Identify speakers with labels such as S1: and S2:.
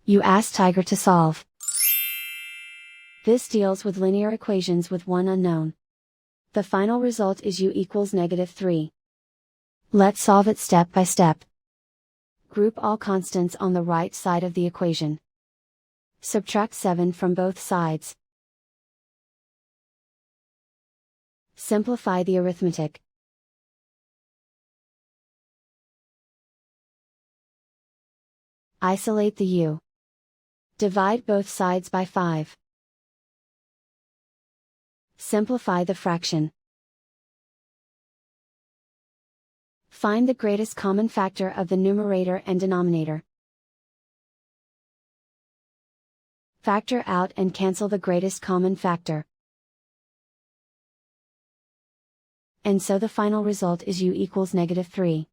S1: You ask Tiger to solve. This deals with linear equations with one unknown. The final result is u equals -3. Let's solve it step by step. Group all constants on the right side of the equation. Subtract 7 from both sides. Simplify the arithmetic. Isolate the u. Divide both sides by 5. Simplify the fraction. Find the greatest common factor of the numerator and denominator. Factor out and cancel the greatest common factor. And so the final result is u equals -3.